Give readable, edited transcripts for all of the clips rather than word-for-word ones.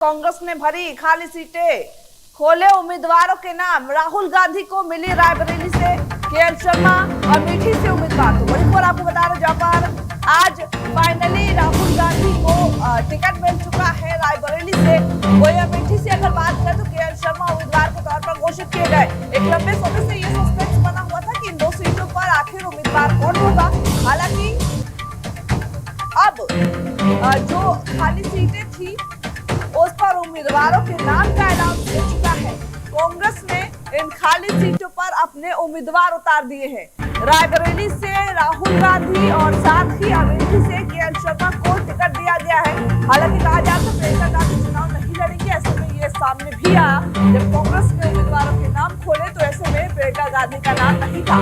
कांग्रेस ने भरी खाली सीटें, खोले उम्मीदवारों के नाम। राहुल गांधी को मिली रायबरेली से केएल शर्मा, अमेठी से उम्मीदवार। तो बड़ी खबर आपको बता रहे, जहां पर आज फाइनली राहुल गांधी को टिकट मिल चुका है रायबरेली से। वही अमेठी से अगर बात करें तो केएल शर्मा उम्मीदवार के तौर पर घोषित किए गए। एक लंबे समय से ये सस्पेंस बना हुआ था कि इन दो सीटों पर आखिर उम्मीदवार कौन होगा। हालांकि अब जो खाली सीटें थी उस पर उम्मीदवारों के नाम का ऐलान हो चुका है। कांग्रेस ने इन खाली सीटों पर अपने उम्मीदवार उतार दिए हैं। रायबरेली से राहुल गांधी और साथ ही अमेठी से केएल शर्मा को टिकट दिया गया है। हालांकि कहा जाता है प्रियंका गांधी चुनाव नहीं लड़ेंगे। ऐसे में ये सामने भी आया जब कांग्रेस ने उम्मीदवारों के नाम खोले तो ऐसे में प्रियंका गांधी का नाम नहीं था।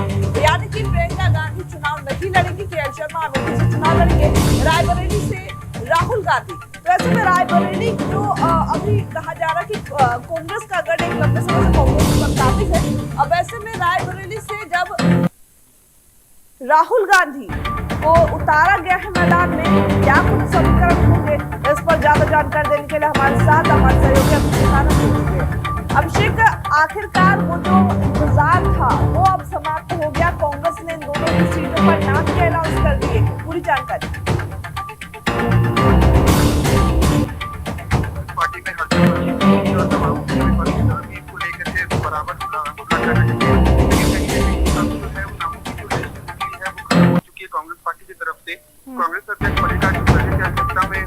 यानी कि प्रियंका गांधी चुनाव नहीं लड़ेंगी, केएल शर्मा अमेठी से चुनाव लड़ेंगे, रायबरेली से राहुल गांधी। तो ऐसे में रायबरेली जो अभी कहा जा रहा है कि कांग्रेस का गढ़ एक लंबे समय से कांग्रेस पर काबिज है। अब ऐसे में रायबरेली से जब राहुल गांधी को उतारा गया है मैदान में, क्या कुछ समीकरण होंगे, इस पर ज्यादा जानकारी देने के लिए हमारे साथ हमारे सहयोगी अभिषेक। आखिरकार वो जो इंतजार था वो अब समाप्त हो गया। कांग्रेस ने इन दोनों की सीटों पर नाम के अनाउंस कर दिए। पूरी जानकारी पार्टी में और तमाम को लेकर के बराबर कांग्रेस पार्टी की तरफ से कांग्रेस अध्यक्ष मल्लिकार्जुन खड़गे की अध्यक्षता में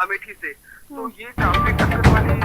अमेठी से। तो ये काफी टक्कर वाली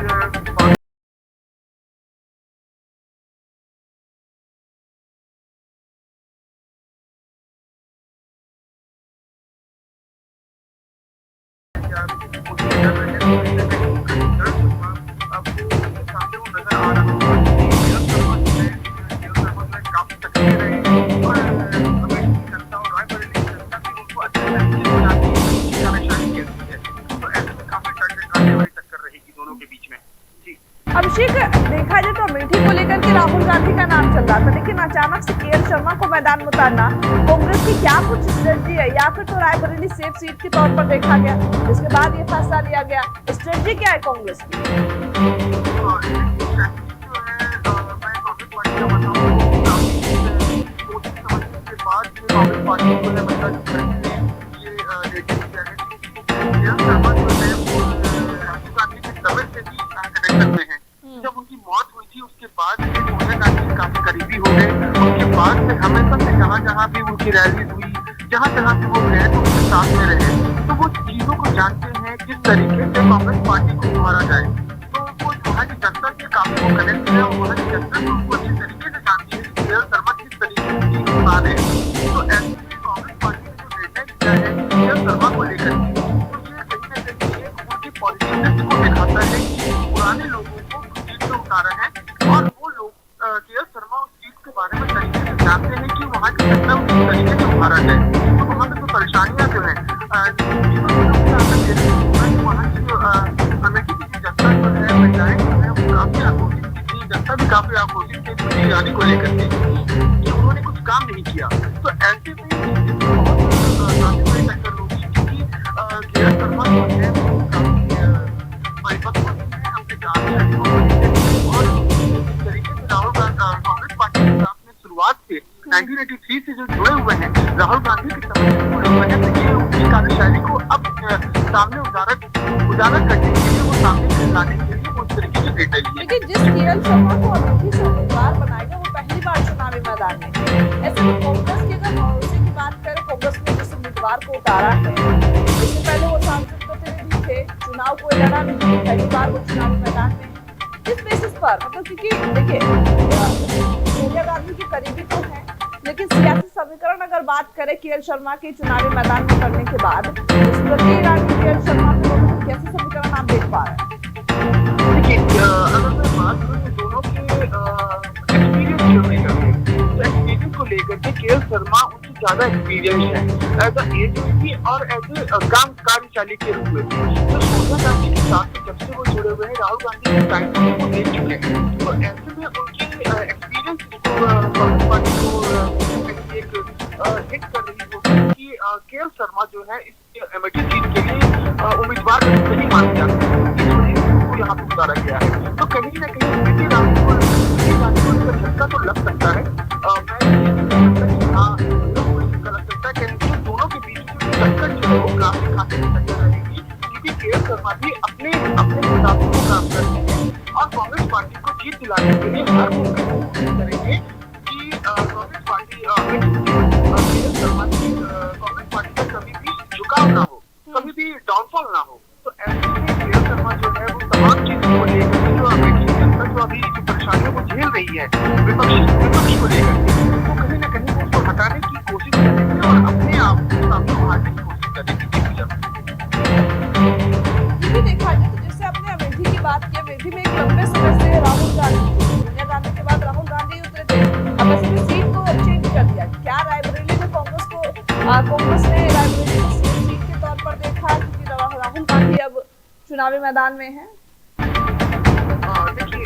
अभिषेक, देखा जाए तो अमेठी को लेकर के राहुल गांधी का नाम चल रहा था, लेकिन अचानक से केएल शर्मा को मैदान में उतारना कांग्रेस की क्या कुछ स्ट्रेटजी है, या फिर तो रायबरेली सेफ सीट के तौर पर देखा गया जिसके बाद ये फैसला लिया गया? स्ट्रेटजी क्या है कांग्रेस की? जब उनकी मौत हुई थी उसके बाद से सोनिया गांधी काफी करीबी हो गए। उसके बाद से हमेशा से जहाँ भी उनकी रैली हुई, जहाँ भी वो गए तो उनके साथ में रहे। तो वो चीजों को जानते हैं किस तरीके से कांग्रेस पार्टी को उभारा जाए। तो वो वहाँ की जनता से काफी वो कनेक्ट है और वहाँ की जनता को उनको अच्छी तरीके से जानती है कि केएल शर्मा किस तरीके की इंसान है। तो ऐसे में कांग्रेस पार्टी ने जो निर्णय किया है केएल शर्मा को लेकर के, तो ये कहीं ना कहीं उनकी पॉलिटिक्स को दिखाता है कि पुराने लोगों को सीट से उतारा है और वो लोग केएल शर्मा उस सीट के बारे में तरीके से जानते हैं कि वहाँ की जनता उस तरीके से उभारा जाए। तो वहाँ पे तो परेशानियां जो है वहाँ की अमेठी की जनता जो है, महिलाएं जो है वो काफी आक्रोशित थी, जनता भी काफी आक्रोशित थी मुझे यानी को लेकर के कि उन्होंने कुछ काम नहीं किया। तो ऐसे में बहुत काफी बड़ी टक्कर होगी क्योंकि केएल शर्मा जो है वो काफी परिपक्व है अपने कार्यशैली को और इस तरीके से राहुल गांधी कांग्रेस पार्टी के साथ में शुरुआत से 1983 से जो जुड़े हुए हैं, राहुल गांधी की समझ से जुड़े हुए हैं, तो ये उनकी कार्यशैली को अब सामने उजागर करने के लिए वो सामने लाने के लिए वो इस तरीके से डेटा लिए। लेकिन जिस केएल शर्मा को अमेठी से उम्मीदवार बनाया गया वो पहली बार चुनावी मैदान में है। ऐसे में कांग्रेस की अगर पॉलिसी की बात करें, कांग्रेस ने जिस उम्मीदवार को उतारा है, इससे पहले वो सांसद प्रतिनिधि थे, चुनाव कोई लड़ा नहीं, पहली बार वो चुनावी मैदान में है। इस बेसिस पर मतलब क्योंकि देखिए सोनिया गांधी के करीबी तो है, लेकिन सियासी समीकरण अगर बात करें केएल शर्मा के चुनावी मैदान में करने के बाद, स्मृति ईरानी केएल शर्मा के दोनों में कैसे समीकरण आप देख पा रहे हैं? देखिए अगर मैं बात करूँ दोनों के एक्सपीरियंस जो है, तो एक्सपीरियंस को लेकर के केएल शर्मा उनसे ज्यादा एक्सपीरियंस है एज एजेंसी और एज ए काम कार्यशाली के रूप में। तो सोनिया गांधी के साथ जब से वो जुड़े हुए हैं, राहुल गांधी के टाइम को वो देख चुके हैं, तो ऐसे में उनके एक्सपीरियंस कांग्रेस पार्टी को एक हिट कर रही होगी कि केएल शर्मा जो है इस अमेठी सीट के लिए उम्मीदवार नहीं माने जाते हैं, इस वजह से उनको यहाँ पे उतारा गया है। तो कहीं ना कहीं स्मृति ईरानी को इसका झटका तो लग सकता है। लग सकता है कि दोनों के बीच में टक्कर जो है वो काफी खाते टक्कर रहेगी, क्योंकि केएल शर्मा भी अपने हिसाब से काम करते हैं और कांग्रेस पार्टी को जीत दिलाने के लिए हर मुमकिन कोशिश करेंगे कि कांग्रेस पार्टी केएल शर्मा की कांग्रेस पार्टी का कभी भी झुकाव ना हो, कभी भी डाउनफॉल ना हो। तो ऐसे में केएल शर्मा जो है वो तमाम चीजों को लेकर जो अमेठी जनता जो अभी जो परेशानियों को झेल रही है विपक्ष को लेकर, तो कहीं ना कहीं उसको हटाने की कोशिश करेंगे और अपने आप को सामने उभारने की कोशिश करेंगे। ये भी देखा जाए तो जैसे आपने अमेठी की बात की, अमेठी में एक लंबे समय से राहुल गांधी, सोनिया गांधी के बाद राहुल गांधी उतरे थे, अब ऐसे में सीट को चेंज कर दिया। क्या रायबरेली में कांग्रेस ने रायबरेली को सीट के तौर पर देखा क्योंकि राहुल गांधी अब चुनावी मैदान में है? देखिए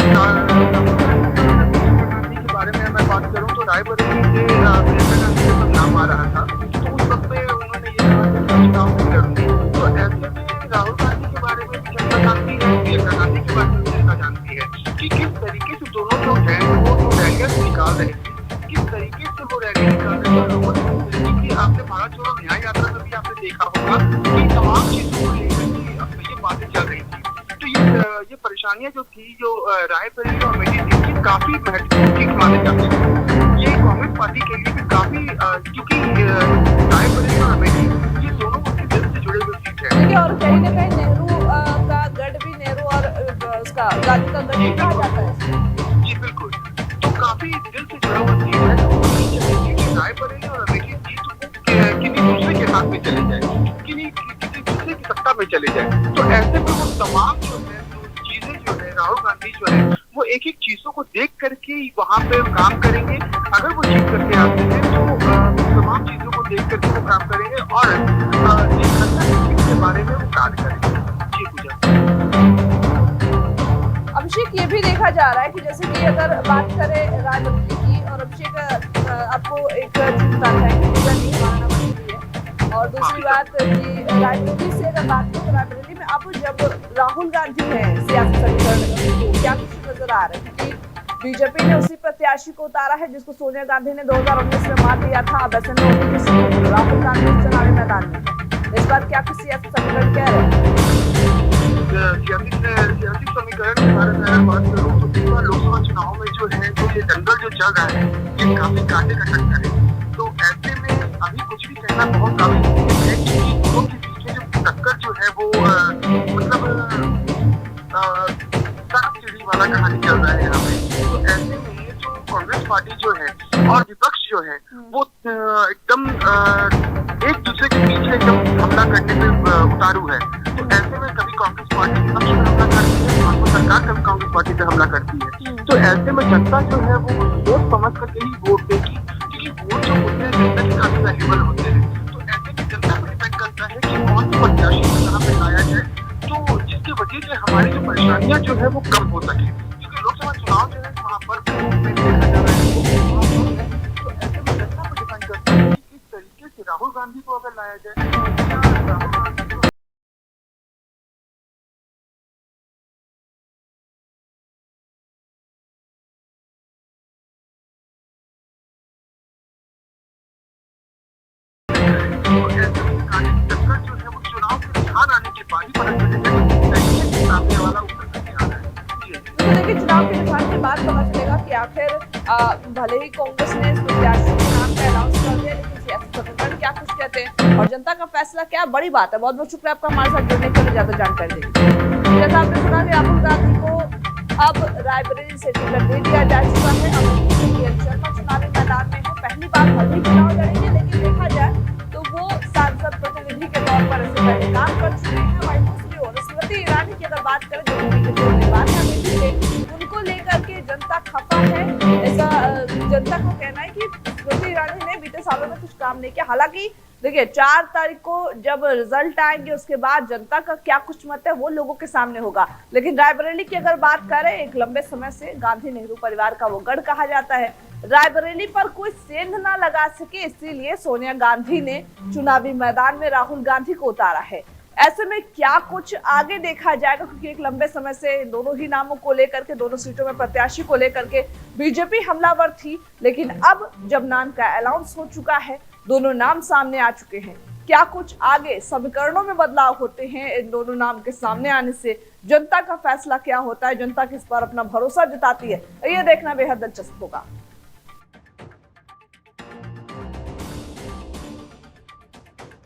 गांधी के बारे में मैं बात करूं तो रायबरेली से प्रियंका गांधी का नाम आ रहा था, तो उस वक्त पे उन्होंने ये कहा कि चुनाव नहीं लड़ूंगी। तो ऐसे में राहुल गांधी के बारे में भी जनता जानती है, प्रियंका गांधी के बारे में भी जनता जानती है कि किस तरीके से दोनों जो है वो जो रैलियां निकाल रहे थे, किस तरीके से वो रैली निकाल रहे थे लोगों ने। आपने भारत जोड़ो न्याय यात्रा में भी आपने देखा होगा कि तमाम चीजों को लेकर के ये बातें चल रही थी। तो ये परेशानियां जो थी, जो रायबरेली और अमेठी सीट की काफी महत्वपूर्ण सीट माने जाते हैं, ये कांग्रेस पार्टी के लिए भी काफी, क्योंकि रायबरेली और अमेठी ये दोनों उसके दिल से जुड़े हुए सीट है। और कहीं ना कहीं नेहरू का गढ़ भी, नेहरू और उसका गांधी का गढ़ भी कहा जाता है। जी बिल्कुल, तो काफी दिल से जुड़ा हुआ सीट है। तो रायबरेली और अमेठी सीट किसी दूसरे के हाथ में चले जाए, किसी दूसरे की सत्ता में चले जाए, तो ऐसे में वो तमाम जो है चीजें जो है राहुल गांधी जो है वो एक एक चीजों को देख करके वहां पे काम करेंगे। अगर वो जीत करके आते हैं तो तमाम चीजों को देख करके वो काम करेंगे और के बारे में वो कार्य करेंगे। जी पूजा। अभिषेक, ये भी देखा जा रहा है कि जैसे कि अगर बात करें रायबरेली की, और अभिषेक आपको एक चीज बताना है कि पूजा नहीं मानना मंत्री है, और दूसरी बात कि रायबरेली से अगर बात करें तो रायबरेली में अब जब राहुल गांधी है सियासी समीकरण को क्या कुछ नजर आ रहा है, क्योंकि बीजेपी ने उसी प्रत्याशी को उतारा है जिसको सोनिया गांधी ने 2019 में मार दिया था। अब ऐसे में उन्हीं की सीट पर राहुल गांधी चुनावी मैदान में, इस बार क्या कुछ सियासी समीकरण कह रहे हैं? सियासी समीकरण के बारे में अगर बात करूँ तो इस बार लोकसभा चुनाव में जो है तो ये दंगल जो चल रहा है ये काफी कांटे का टक्कर है। तो ऐसे में अभी कुछ भी कहना बहुत काफी मुश्किल है, क्योंकि दोनों के बीच में जो टक्कर जो है वो मतलब साफ सीढ़ी वाला कहानी चल रहा है यहाँ पे। तो ऐसे में जो कांग्रेस पार्टी जो है और विपक्ष जो है वो एकदम एक दूसरे के पीछे एकदम हमला करने पे उतारू है। तो ऐसे में कभी कांग्रेस पार्टी विपक्ष पे हमला करती है और सरकार कभी कांग्रेस पार्टी पे हमला करती है। तो ऐसे में जनता जो है वो सोच समझ करके ही वोट देगी, क्योंकि वोट जो होते हैं जनता के काफी वैल्यूएबल होते हैं। तो ऐसे में जनता पर डिपेंड करता है कि कौन सी प्रत्याशी को यहाँ पे लाया जाए, तो जिसकी वजह से हमारी जो परेशानियां जो है वो कम हो सके, क्योंकि लोकसभा चुनाव जो है वहाँ पर देखा जा रहा है। तो ऐसे में जनता पर डिपेंड करता है कि किस तरीके से राहुल गांधी को अगर लाया जाए, राहुल गांधी को टक्कर जो है वो चुनाव के रुझान आने के बाद ही पता चलेगा कि सामने वाला चुनाव के रुझान के बाद पता चलेगा कि आखिर भले ही कांग्रेस ने इस प्रत्याशी के नाम का अनाउंस कर दिया, लेकिन सियासी समीकरण क्या कुछ कहते हैं और जनता का फैसला क्या, बड़ी बात है। बहुत बहुत शुक्रिया आपका हमारे साथ जुड़ने के लिए, ज्यादा जानकारी देंगे। जैसा आपने सुना कि राहुल गांधी को अब रायबरेली से टिकट दे दिया जा चुका है। अमेठी से केएल शर्मा चुनावी मैदान में है, पहली बार भले ही चुनाव लड़ेंगे, लेकिन देखा जाए तो वो सांसद प्रतिनिधि के तौर पर इससे पहले काम कर चुके हैं। वहीं दूसरी ओर स्मृति ईरानी की अगर बात करें, जो दिल्ली के जो उम्मीदवार हैं अमेठी से, उनको लेकर के जनता खफा है। ऐसा जनता को कहना है कि स्मृति ईरानी ने बीते सालों में कुछ काम नहीं किया। हालांकि देखिए 4 तारीख को जब रिजल्ट आएंगे उसके बाद जनता का क्या कुछ मत है वो लोगों के सामने होगा। लेकिन रायबरेली की अगर बात करें, एक लंबे समय से गांधी नेहरू परिवार का वो गढ़ कहा जाता है। रायबरेली पर कोई सेंध ना लगा सके, इसीलिए सोनिया गांधी ने चुनावी मैदान में राहुल गांधी को उतारा है। ऐसे में क्या कुछ आगे देखा जाएगा, क्योंकि एक लंबे समय से दोनों ही नामों को लेकर के, दोनों सीटों में प्रत्याशी को लेकर के बीजेपी हमलावर थी। लेकिन अब जब नाम का अनाउंस हो चुका है, दोनों नाम सामने आ चुके हैं, क्या कुछ आगे समीकरणों में बदलाव होते हैं इन दोनों नाम के सामने आने से, जनता का फैसला क्या होता है, जनता किस पर अपना भरोसा जताती है, ये देखना बेहद दिलचस्प होगा।